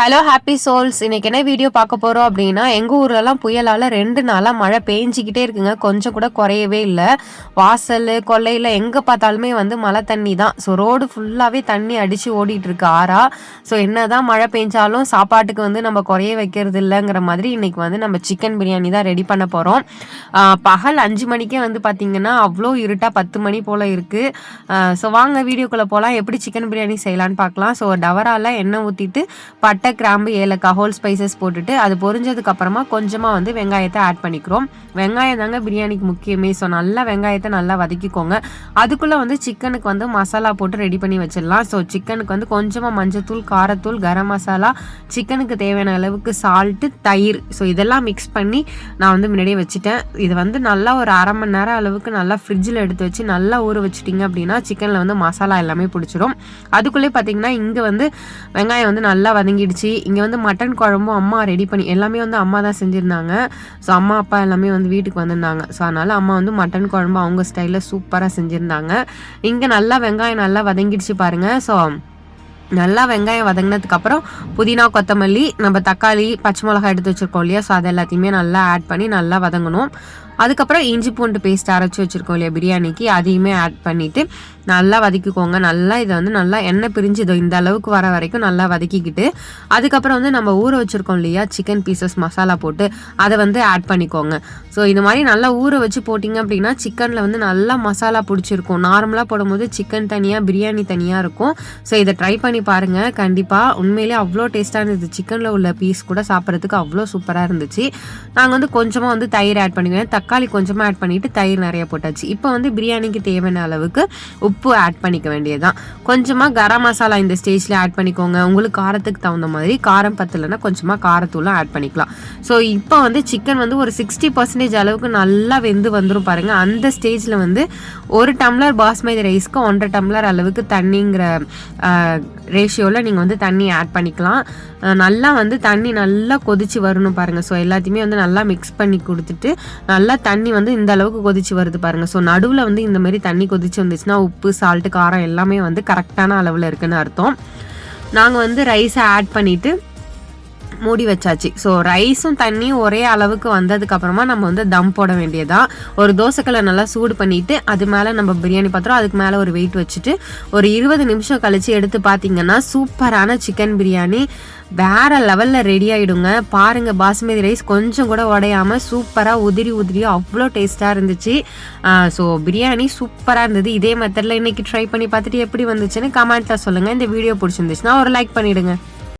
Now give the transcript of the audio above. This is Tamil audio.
Hello happy souls. இன்னைக்கு என்ன வீடியோ பார்க்க போகிறோம் அப்படின்னா, எங்கள் ஊர்லலாம் புயலால் 2 நாளாக மழை பெஞ்சிக்கிட்டே இருக்குங்க. கொஞ்சம் கூட குறையவே இல்லை. வாசல் கொல்லையில் எங்கே பார்த்தாலுமே மழை தண்ணி தான். ஸோ ரோடு ஃபுல்லாகவே தண்ணி அடித்து ஓடிட்டுருக்கு ஆறா. ஸோ என்ன தான் மழை பெஞ்சாலும் சாப்பாட்டுக்கு நம்ம குறைய வைக்கிறது இல்லைங்கிற மாதிரி இன்றைக்கி நம்ம சிக்கன் பிரியாணி தான் ரெடி பண்ண போகிறோம். பகல் 5 மணிக்கே பார்த்திங்கன்னா அவ்வளோ இருட்டாக 10 மணி போல் இருக்குது. ஸோ வாங்க வீடியோக்குள்ளே போகலாம். எப்படி சிக்கன் பிரியாணி செய்யலான்னு பார்க்கலாம். ஸோ டவரால் எண்ணெய் ஊற்றிட்டு பட்டை கிராம்பு ஏலக்காய் ஹோல் ஸ்பைசஸ் போட்டுட்டு அது பொரிஞ்சதுக்கு அப்புறமா கொஞ்சமாக வெங்காயத்தை ஆட் பண்ணிக்கிறோம். வெங்காயம் தாங்க பிரியாணிக்கு முக்கியமே. ஸோ நல்லா வெங்காயத்தை நல்லா வதக்கிக்கோங்க. அதுக்குள்ளே சிக்கனுக்கு மசாலா போட்டு ரெடி பண்ணி வச்சிடலாம். ஸோ சிக்கனுக்கு கொஞ்சமாக மஞ்சத்தூள், காரத்தூள், கரம் மசாலா, சிக்கனுக்கு தேவையான அளவுக்கு சால்ட்டு, தயிர், ஸோ இதெல்லாம் மிக்ஸ் பண்ணி நான் முன்னாடியே வச்சுட்டேன். இது நல்லா ஒரு அரை மணி நேரம் அளவுக்கு நல்லா ஃப்ரிட்ஜில் எடுத்து வச்சு நல்லா ஊற வச்சுட்டிங்க அப்படின்னா சிக்கனில் மசாலா எல்லாமே பிடிச்சிரும். அதுக்குள்ளே பார்த்தீங்கன்னா இங்கே வெங்காயம் நல்லா வதங்கிடுச்சு. இங்கே மட்டன் குழம்பும் அம்மா ரெடி பண்ணி எல்லாமே அம்மா தான் செஞ்சுருந்தாங்க. ஸோ அம்மா அப்பா எல்லாமே வீட்டுக்கு வந்திருந்தாங்க. ஸோ அதனால் அம்மா மட்டன் குழம்பு அவங்க ஸ்டைலில் சூப்பராக செஞ்சுருந்தாங்க. இங்கே நல்லா வெங்காயம் நல்லா வதங்கிடுச்சு பாருங்கள். ஸோ நல்லா வெங்காயம் வதங்கினதுக்கப்புறம் புதினா, கொத்தமல்லி, நம்ம தக்காளி, பச்சை மிளகாய் எடுத்து வச்சுருக்கோம் இல்லையா, ஸோ அது எல்லாத்தையுமே நல்லா ஆட் பண்ணி நல்லா வதங்கணும். அதுக்கப்புறம் இஞ்சி பூண்டு பேஸ்ட் அரைச்சி வச்சுருக்கோம் இல்லையா பிரியாணிக்கு, அதையுமே ஆட் பண்ணிவிட்டு நல்லா வதக்கிக்கோங்க. நல்லா இதை நல்லா எண்ணெய் பிரிஞ்சு இந்த அளவுக்கு வர வரைக்கும் நல்லா வதக்கிக்கிட்டு அதுக்கப்புறம் நம்ம ஊற வச்சுருக்கோம் இல்லையா சிக்கன் பீசஸ் மசாலா போட்டு அதை ஆட் பண்ணிக்கோங்க. ஸோ இது மாதிரி நல்லா ஊற வச்சு போட்டிங்க அப்படின்னா சிக்கனில் நல்லா மசாலா பிடிச்சிருக்கும். நார்மலாக போடும்போது சிக்கன் தனியாக பிரியாணி தனியாக இருக்கும். ஸோ இதை ட்ரை பண்ணி பாருங்கள். கண்டிப்பாக உண்மையிலே அவ்வளோ டேஸ்ட்டாக இருந்துச்சு. சிக்கனில் உள்ள பீஸ் கூட சாப்பிட்றதுக்கு அவ்வளோ சூப்பராக இருந்துச்சு. நாங்கள் கொஞ்சமாக தயிர் ஆட் பண்ணிக்குவேன். தக்காளி கொஞ்சமாக ஆட் பண்ணிவிட்டு தயிர் நிறைய போட்டாச்சு. இப்போ பிரியாணிக்கு தேவையான அளவுக்கு உப்பு ஆட் பண்ணிக்க வேண்டியதுதான். கொஞ்சமாக கரம் மசாலா இந்த ஸ்டேஜில் ஆட் பண்ணிக்கோங்க. உங்களுக்கு காரத்துக்கு தகுந்த மாதிரி, காரம் பத்தலைன்னா கொஞ்சமாக காரத்தூளும் ஆட் பண்ணிக்கலாம். ஸோ இப்போ சிக்கன் ஒரு 60% அளவுக்கு நல்லா வெந்து வந்துடும் பாருங்கள். அந்த ஸ்டேஜில் 1 டம்ளர் பாஸ்மதி ரைஸ்க்கு 1.5 டம்ளர் அளவுக்கு தண்ணிங்கிற ரேஷியோவில் நீங்கள் தண்ணி ஆட் பண்ணிக்கலாம். நல்லா தண்ணி நல்லா கொதிச்சு வரணும் பாருங்கள். ஸோ எல்லாத்தையுமே நல்லா மிக்ஸ் பண்ணி கொடுத்துட்டு நல்லா தண்ணி இந்த அளவுக்கு கொதிச்சு வருது பாருங்கள். ஸோ நடுவில் இந்த மாதிரி தண்ணி கொதிச்சு வந்துச்சுன்னா உப்பு, சால்ட்டு, காரம் எல்லாமே கரெக்டான அளவில் இருக்குன்னு அர்த்தம். நாங்கள் ரைஸை ஆட் பண்ணிவிட்டு மூடி வச்சாச்சு. ஸோ ரைஸும் தண்ணியும் ஒரே அளவுக்கு வந்ததுக்கப்புறமா நம்ம தம் போட வேண்டியதான். ஒரு தோசைக்கல்லை நல்லா சூடு பண்ணிவிட்டு அது மேலே நம்ம பிரியாணி பாத்திரம், அதுக்கு மேலே ஒரு வெயிட் வச்சுட்டு ஒரு 20 நிமிஷம் கழித்து எடுத்து பார்த்தீங்கன்னா சூப்பரான சிக்கன் பிரியாணி வேறு லெவலில் ரெடி ஆகிடுங்க. பாருங்கள், பாஸ்மதி ரைஸ் கொஞ்சம் கூட உடையாமல் சூப்பராக உதிரியாக அவ்வளோ டேஸ்ட்டாக இருந்துச்சு. ஸோ பிரியாணி சூப்பராக இருந்தது. இதே மெத்தடில் இன்றைக்கி ட்ரை பண்ணி பார்த்துட்டு எப்படி வந்துச்சுன்னு கமெண்ட்டில் சொல்லுங்கள். இந்த வீடியோ பிடிச்சிருந்துச்சுன்னா ஒரு லைக் பண்ணிவிடுங்க.